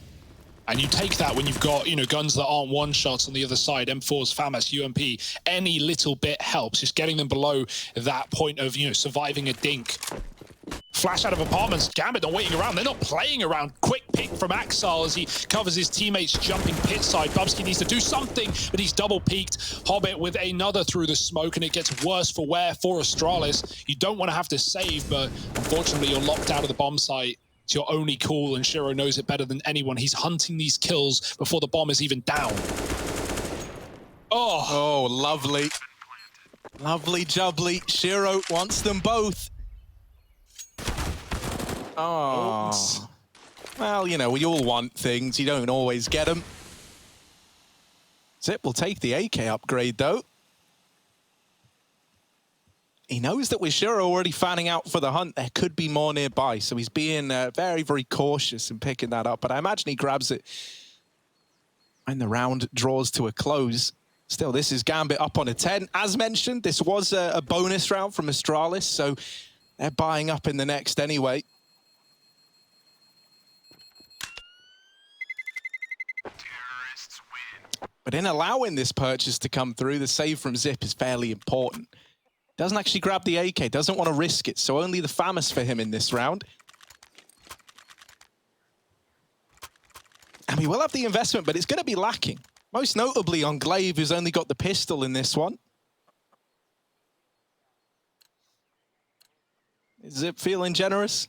And you take that when you've got, you know, guns that aren't one-shots on the other side. M4s, FAMAS, UMP. Any little bit helps. Just getting them below that point of, you know, surviving a dink. Flash out of apartments. Gambit not waiting around. They're not playing around. Quick pick from Axel as he covers his teammates jumping pit side. Bubsky needs to do something, but he's double peaked. Hobbit with another through the smoke, and it gets worse for wear for Astralis. You don't want to have to save, but unfortunately you're locked out of the bomb site. It's your only call, and Shiro knows it better than anyone. He's hunting these kills before the bomb is even down. Oh, lovely. Lovely jubbly. Shiro wants them both. Oh. Well, you know, we all want things. You don't always get them. Zip will take the AK upgrade, though. He knows that with Shiro already fanning out for the hunt, there could be more nearby. So he's being very, very cautious in picking that up. But I imagine he grabs it when the round draws to a close. Still, this is Gambit up on a 10. As mentioned, this was a bonus round from Astralis, so they're buying up in the next anyway. But in allowing this purchase to come through, the save from Zip is fairly important. Doesn't actually grab the AK, doesn't want to risk it, so only the FAMAS for him in this round. And we will have the investment, but it's going to be lacking. Most notably on Glaive, who's only got the pistol in this one. Is Zip feeling generous?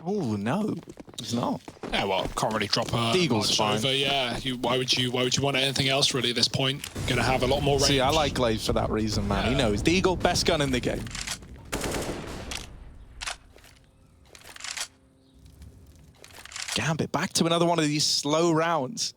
Oh, no, he's not. Yeah, well, can't really drop a Deagle's fine. over. Yeah, why would you want anything else really at this point? Gonna have a lot more range. See, I like Glaive for that reason, man. He knows. Deagle, best gun in the game. Gambit back to another one of these slow rounds.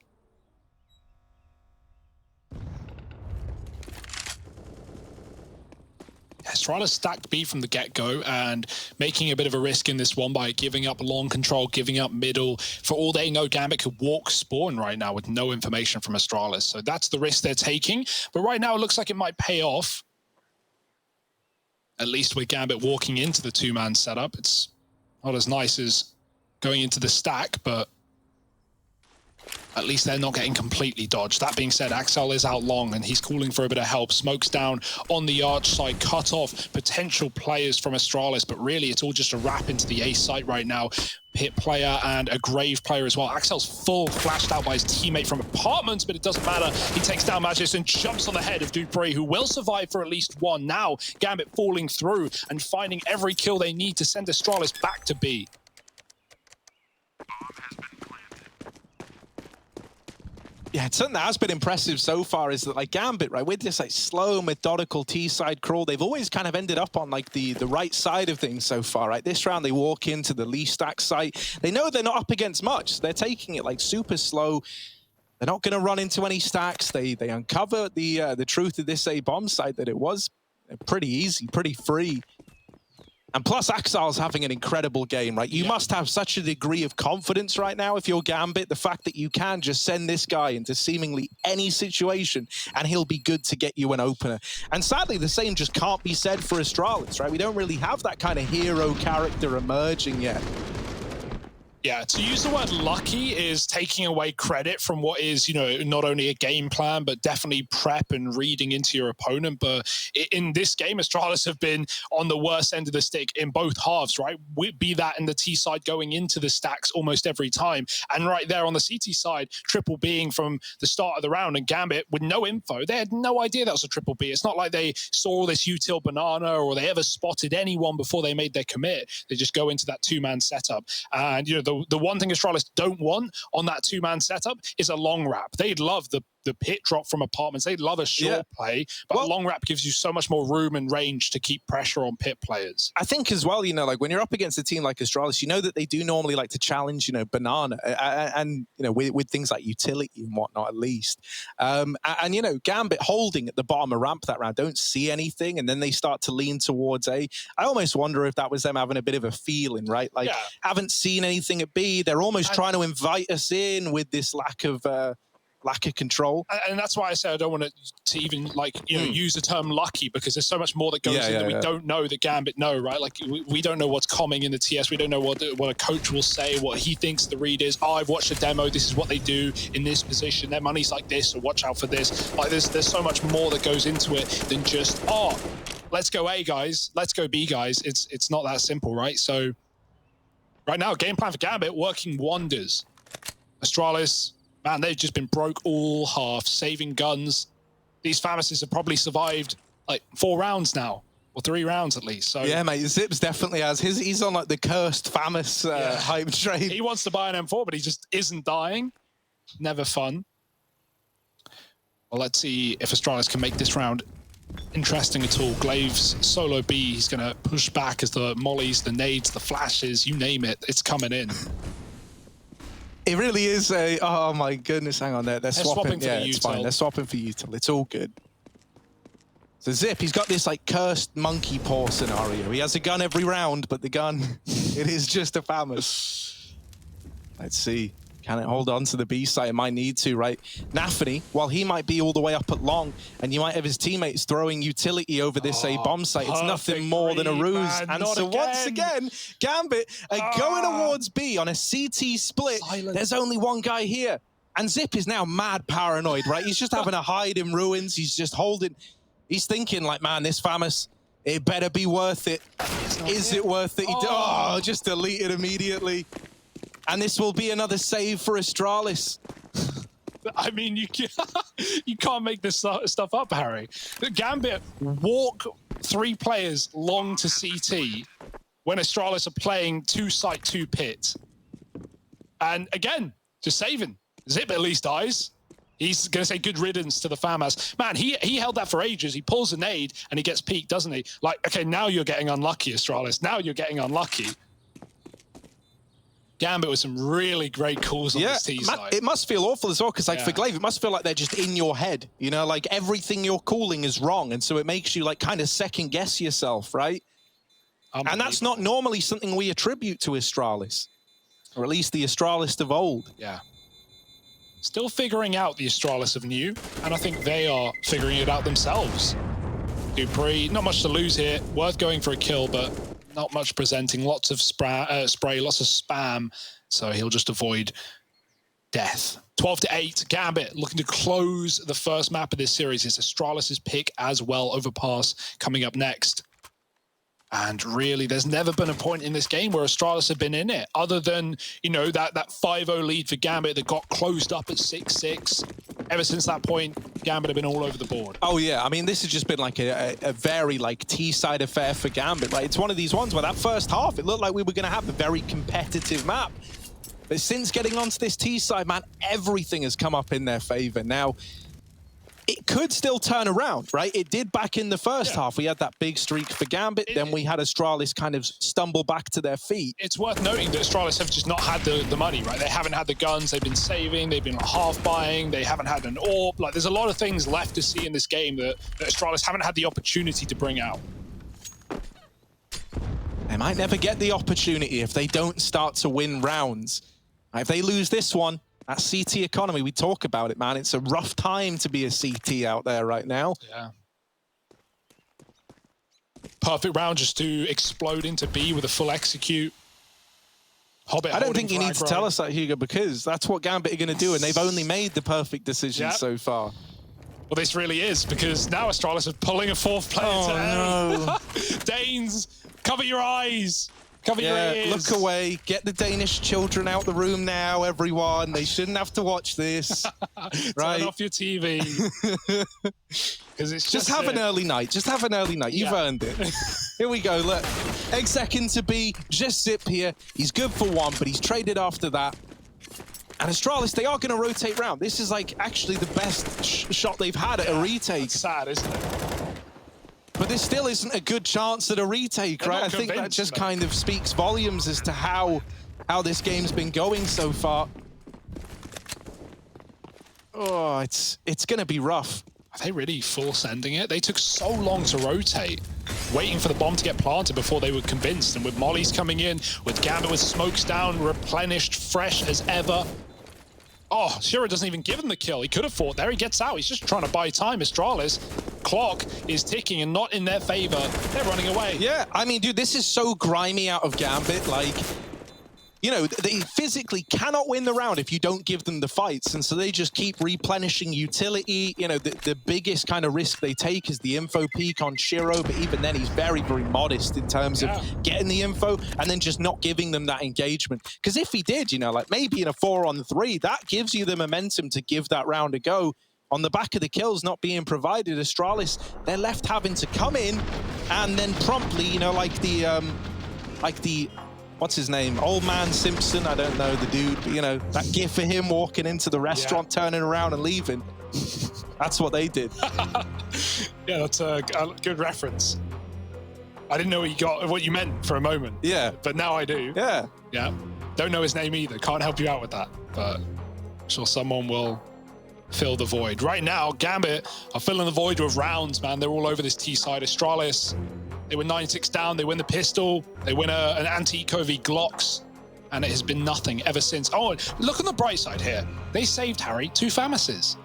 Astralis stacked B from the get-go and making a bit of a risk in this one by giving up long control, giving up middle. For all they know, Gambit could walk spawn right now with no information from Astralis. So that's the risk they're taking. But right now it looks like it might pay off. At least with Gambit walking into the two-man setup. It's not as nice as going into the stack, but at least they're not getting completely dodged. That being said, Axel is out long and he's calling for a bit of help. Smoke's down on the arch side, cut off potential players from Astralis, but really it's all just a wrap into the ace site right now. Pit player and a grave player as well. Axel's full flashed out by his teammate from apartments, but it doesn't matter. He takes down Magis and jumps on the head of Dupree, who will survive for at least one. Now, Gambit falling through and finding every kill they need to send Astralis back to B. Yeah, it's something that has been impressive so far is that, like, Gambit, right, with this, like, slow, methodical T-side crawl, they've always kind of ended up on, like, the right side of things so far, right? This round, they walk into the Lee stack site. They know they're not up against much. So they're taking it, like, super slow. They're not going to run into any stacks. They uncover the truth of this A-bomb site, that it was pretty easy, pretty free. And plus, Axel's having an incredible game, right? You must have such a degree of confidence right now if you're Gambit, the fact that you can just send this guy into seemingly any situation and he'll be good to get you an opener. And sadly, the same just can't be said for Astralis, right? We don't really have that kind of hero character emerging yet. Yeah, to use the word lucky is taking away credit from what is, you know, not only a game plan, but definitely prep and reading into your opponent. But in this game, Astralis have been on the worst end of the stick in both halves, right? Be that in the T side going into the stacks almost every time. And right there on the CT side, triple being from the start of the round, and Gambit with no info. They had no idea that was a triple B. It's not like they saw all this util banana or they ever spotted anyone before they made their commit. They just go into that two-man setup. And, you know, the one thing Astralis don't want on that two-man setup is a long wrap. They'd love the pit drop from apartments. They'd love a short play, but a long wrap gives you so much more room and range to keep pressure on pit players. I think as well, you know, like when you're up against a team like Astralis, you know that they do normally like to challenge, you know, banana and you know, with things like utility and whatnot, at least. And, you know, Gambit holding at the bottom of ramp that round, don't see anything, and then they start to lean towards A. I almost wonder if that was them having a bit of a feeling, right? Like, haven't seen anything at B. They're almost trying to invite us in with this lack of control. And that's why I say I don't want to even, like, you know, use the term lucky, because there's so much more that goes in that we don't know that Gambit know, right? Like, we don't know what's coming in the TS. We don't know what a coach will say, what he thinks the read is. Oh, I've watched a demo. This is what they do in this position. Their money's like this, so watch out for this. Like, there's so much more that goes into it than just, oh, let's go A, guys. Let's go B, guys. It's not that simple, right? So right now, game plan for Gambit working wonders. Astralis, man, they've just been broke all half, saving guns. These Famouses have probably survived like 4 rounds now, or 3 rounds at least. So yeah, mate, Zips definitely has. He's on like the cursed Famous hype train. He wants to buy an M4, but he just isn't dying. Never fun. Well, let's see if Astralis can make this round interesting at all. Glaive's solo B, he's going to push back as the mollies, the nades, the flashes, you name it, it's coming in. It really is a, oh my goodness, hang on there. They're swapping for the it's fine. They're swapping for util. It's all good. So Zip, he's got this like cursed monkey paw scenario. He has a gun every round, but the gun, it is just a Famous. Let's see. Can it hold on to the B site? It might need to, right? Nafany, while he might be all the way up at long, and you might have his teammates throwing utility over this A bomb site, it's nothing more than a ruse. Man, and so once again, Gambit are going towards B on a CT split. There's only one guy here. And Zip is now mad paranoid, right? He's just having a hide in ruins. He's just holding. He's thinking like, man, this Famous, it better be worth it. Is it worth it? Oh, just delete it immediately. And this will be another save for Astralis. I mean, you can't make this stuff up, Harry. Gambit walk 3 players long to CT when Astralis are playing 2 site, 2 pit. And again, just saving. Zip at least dies. He's going to say good riddance to the FAMAS. Man, he held that for ages. He pulls a nade and he gets peaked, doesn't he? Like, okay, now you're getting unlucky, Astralis. Now you're getting unlucky. Gambit with some really great calls on this T side. It must feel awful as well, because like for Glaive, it must feel like they're just in your head. You know, like everything you're calling is wrong, and so it makes you like kind of second guess yourself, right? And that's not normally something we attribute to Astralis, or at least the Astralis of old. Yeah. Still figuring out the Astralis of new, and I think they are figuring it out themselves. Dupree, not much to lose here. Worth going for a kill, but not much presenting. Lots of spray, lots of spam, so he'll just avoid death. 12-8, Gambit looking to close the first map of this series. It's Astralis' pick as well. Overpass coming up next. And really, there's never been a point in this game where Astralis have been in it, other than, you know, that 5-0 lead for Gambit that got closed up at 6-6. Ever since that point, Gambit have been all over the board. Oh, yeah. I mean, this has just been like a very, like, T-side affair for Gambit, right? It's one of these ones where that first half, it looked like we were going to have a very competitive map. But since getting onto this T-side, man, everything has come up in their favor. Now, it could still turn around, right? It did back in the first half. We had that big streak for Gambit. Then we had Astralis kind of stumble back to their feet. It's worth noting that Astralis have just not had the money, right? They haven't had the guns. They've been saving. They've been half buying. They haven't had an AWP. Like, there's a lot of things left to see in this game that Astralis haven't had the opportunity to bring out. They might never get the opportunity if they don't start to win rounds. If they lose this one, that CT economy, we talk about it, man. It's a rough time to be a CT out there right now. Yeah. Perfect round just to explode into B with a full execute. Hobbit I don't holding think you need to flag tell right. us that, Hugo, because that's what Gambit are going to do, and they've only made the perfect decision so far. Well, this really is, because now Astralis is pulling a fourth player to no. Danes, cover your eyes. Cover your ears. Look away. Get the Danish children out the room now, everyone. They shouldn't have to watch this. Right? Turn off your TV. Because it's just have an early night. Just have an early night. You've earned it. Here we go. Look. Exec into B. Just Zip here. He's good for one, but he's traded after that. And Astralis, they are going to rotate round. This is like actually the best shot they've had at a retake. It's sad, isn't it? But this still isn't a good chance at a retake, right? I think that just kind of speaks volumes as to how this game's been going so far. Oh, it's going to be rough. Are they really force ending it? They took so long to rotate, waiting for the bomb to get planted before they were convinced. And with Molly's coming in, with Gambit with smokes down, replenished, fresh as ever. Oh, Shiro doesn't even give him the kill. He could have fought there. He gets out. He's just trying to buy time. Astralis, clock is ticking and not in their favor. They're running away. Yeah, I mean, dude, this is so grimy out of Gambit. Like, you know, they physically cannot win the round if you don't give them the fights. And so they just keep replenishing utility. You know, the biggest kind of risk they take is the info peak on Shiro. But even then, he's very, very modest in terms of getting the info and then just not giving them that engagement. Because if he did, you know, like maybe in a 4-on-3, that gives you the momentum to give that round a go. On the back of the kills not being provided, Astralis, they're left having to come in and then promptly, you know, like the what's his name? Old Man Simpson, I don't know the dude, but you know, that gif of him walking into the restaurant, turning around and leaving. That's what they did. Yeah, that's a good reference. I didn't know what you meant for a moment. Yeah. But now I do. Yeah. Yeah. Don't know his name either. Can't help you out with that. But I'm sure someone will fill the void. Right now, Gambit are filling the void with rounds, man. They're all over this T side. Astralis, they were 9-6 down. They win the pistol. They win an anti-eco v Glocks. And it has been nothing ever since. Oh, look on the bright side here. They saved, Harry, 2 Famases.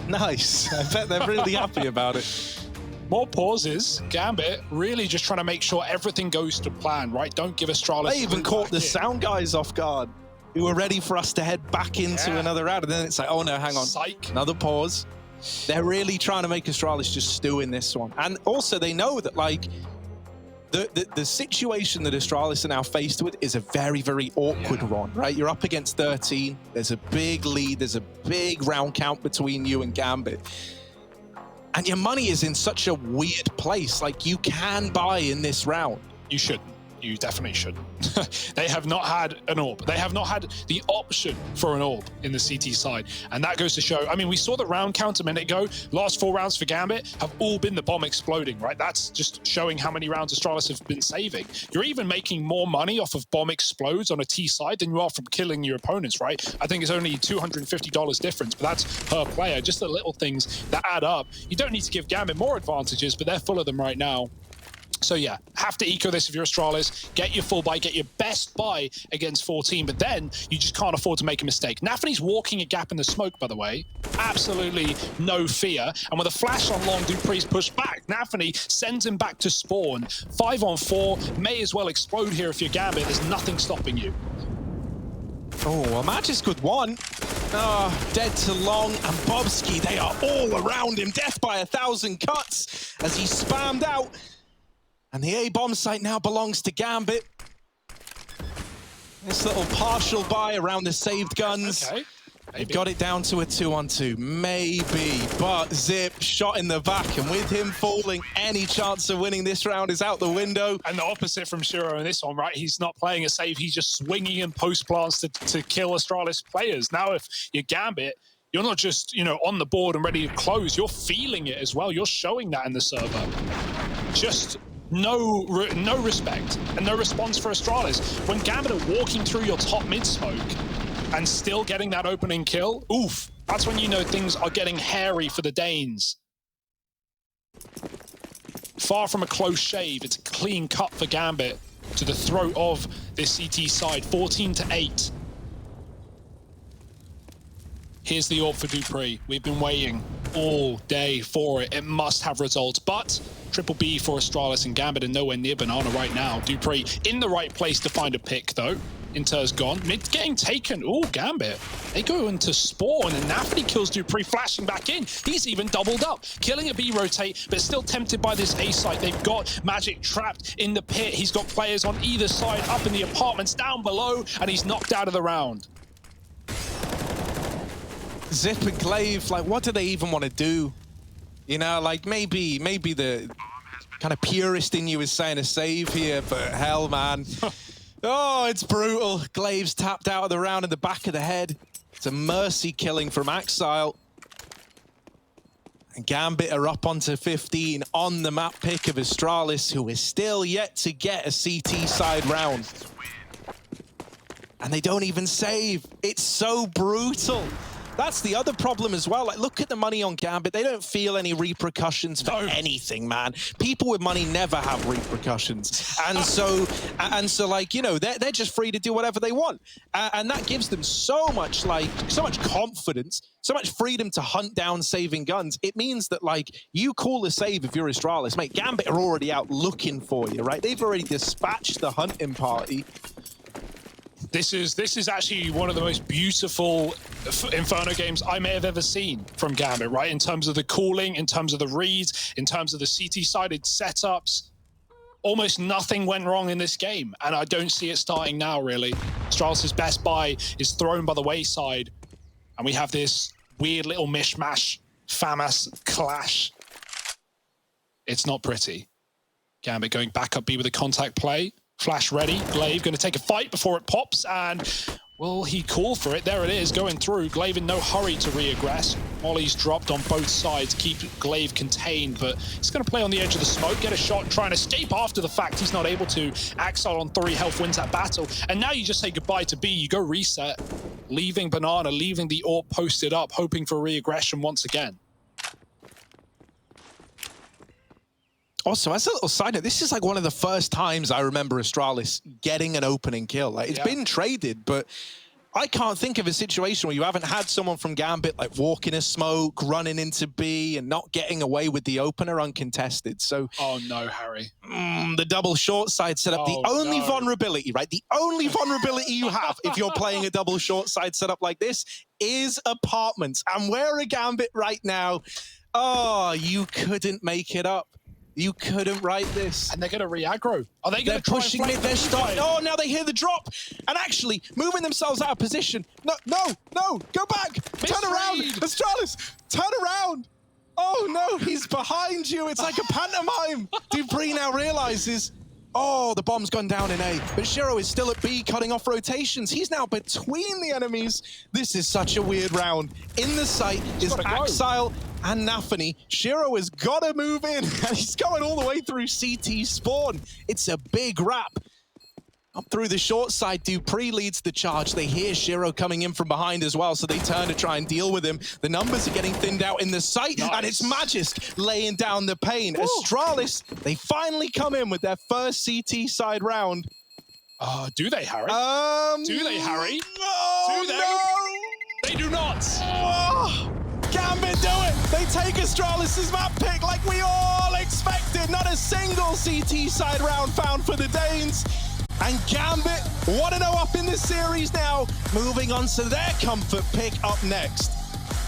Nice. I bet they're really happy about it. More pauses. Gambit really just trying to make sure everything goes to plan, right? Don't give Astralis... They even caught the sound guys off guard, who were ready for us to head back into another round. And then it's like, oh no, hang on. Psych. Another pause. They're really trying to make Astralis just stew in this one. And also they know that like the situation that Astralis are now faced with is a very, very awkward one, right? You're up against 13. There's a big lead. There's a big round count between you and Gambit. And your money is in such a weird place. Like you can buy in this round. You shouldn't. You definitely shouldn't. They have not had an AWP. They have not had the option for an AWP in the CT side. And that goes to show, I mean, we saw the round count a minute ago. Last 4 rounds for Gambit have all been the bomb exploding, right? That's just showing how many rounds Astralis have been saving. You're even making more money off of bomb explodes on a T side than you are from killing your opponents, right? I think it's only $250 difference, but that's per player. Just the little things that add up. You don't need to give Gambit more advantages, but they're full of them right now. So yeah, have to eco this if you're Astralis, get your full buy, get your best buy against 14, but then you just can't afford to make a mistake. Nafany's walking a gap in the smoke, by the way. Absolutely no fear. And with a flash on long, Dupree's pushed back. Nafany sends him back to spawn. 5-on-4, may as well explode here if you're Gambit. There's nothing stopping you. Oh, a Magisk with one. Dead to Long and Bobski. They are all around him. Death by 1,000 cuts as he spammed out. And the A-bomb site now belongs to Gambit. This little partial buy around the saved guns. Okay. They've got it down to a 2-on-2. Maybe, but Zip shot in the back. And with him falling, any chance of winning this round is out the window. And the opposite from Shiro in this one, right? He's not playing a save. He's just swinging in post plants to kill Astralis players. Now, if you're Gambit, you're not just, you know, on the board and ready to close. You're feeling it as well. You're showing that in the server. Just... No respect and no response for Astralis. When Gambit are walking through your top mid smoke and still getting that opening kill, oof, that's when you know things are getting hairy for the Danes. Far from a close shave, it's a clean cut for Gambit to the throat of this CT side, 14-8. Here's the AWP for Dupree. We've been waiting. all day for it. It must have results, but triple B for Astralis and Gambit and nowhere near Banana right now. dupreeh in the right place to find a pick though. Inter's gone. Mid getting taken. Oh, Gambit. They go into spawn and Nafany kills dupreeh, flashing back in. He's even doubled up, killing a B rotate, but still tempted by this A site. They've got Magic trapped in the pit. He's got players on either side, up in the apartments, down below, and he's knocked out of the round. Zip and Glaive, like, what do they even want to do? You know, like, maybe the kind of purist in you is saying a save here, but hell, man. Oh, it's brutal. Glaive's tapped out of the round in the back of the head. It's a mercy killing from Axile. And Gambit are up onto 15 on the map pick of Astralis, who is still yet to get a CT side round. And they don't even save. It's so brutal. That's the other problem as well. Like, look at the money on Gambit. They don't feel any repercussions for anything, man. People with money never have repercussions. And so like, you know, they're just free to do whatever they want. And that gives them so much confidence, so much freedom to hunt down saving guns. It means that, like, you call a save if you're Astralis. Mate, Gambit are already out looking for you, right? They've already dispatched the hunting party. This is actually one of the most beautiful Inferno games I may have ever seen from Gambit, right? In terms of the calling, in terms of the reads, in terms of the CT-sided setups. Almost nothing went wrong in this game, and I don't see it starting now, really. Astralis' best buy is thrown by the wayside, and we have this weird little mishmash, FAMAS clash. It's not pretty. Gambit going back up B with a contact play. Flash ready. Glaive going to take a fight before it pops, and will he call for it? There it is, going through. Glaive in no hurry to re-aggress. Molly's dropped on both sides, keep Glaive contained, but he's going to play on the edge of the smoke, get a shot, try and escape after the fact. He's not able to. Axile on 3 health wins that battle, and now you just say goodbye to B. You go reset, leaving Banana, leaving the AWP posted up, hoping for re-aggression once again. Also, as a little side note, this is like one of the first times I remember Astralis getting an opening kill. Like, it's been traded, but I can't think of a situation where you haven't had someone from Gambit like walking a smoke, running into B, and not getting away with the opener uncontested. So, oh no, Harry. The double short side setup, the only vulnerability, right? The only vulnerability you have if you're playing a double short side setup like this is apartments. And where are Gambit right now? Oh, you couldn't make it up. You couldn't write this. And they're going to re-aggro. Are they going to try pushing mid? They're starting. Oh, now they hear the drop. And actually moving themselves out of position. No, go back. Turn around. Astralis, turn around. Oh, no, he's behind you. It's like a pantomime. dupreeh now realizes, oh, the bomb's gone down in A. But Shiro is still at B, cutting off rotations. He's now between the enemies. This is such a weird round. In the site is Axile and Nafany. Shiro has got to move in, and he's going all the way through CT spawn. It's a big wrap. Up through the short side, dupreeh leads the charge. They hear Shiro coming in from behind as well, so they turn to try and deal with him. The numbers are getting thinned out in the site, and it's Magisk laying down the pain. Astralis, they finally come in with their first CT side round. Do they, Harry? Do they, Harry? No, do they? No. They do not. Oh, Gambit do it. They take Astralis' map pick like we all expected. Not a single CT side round found for the Danes. And Gambit 1-0 up in this series now, moving on to their comfort pick up next.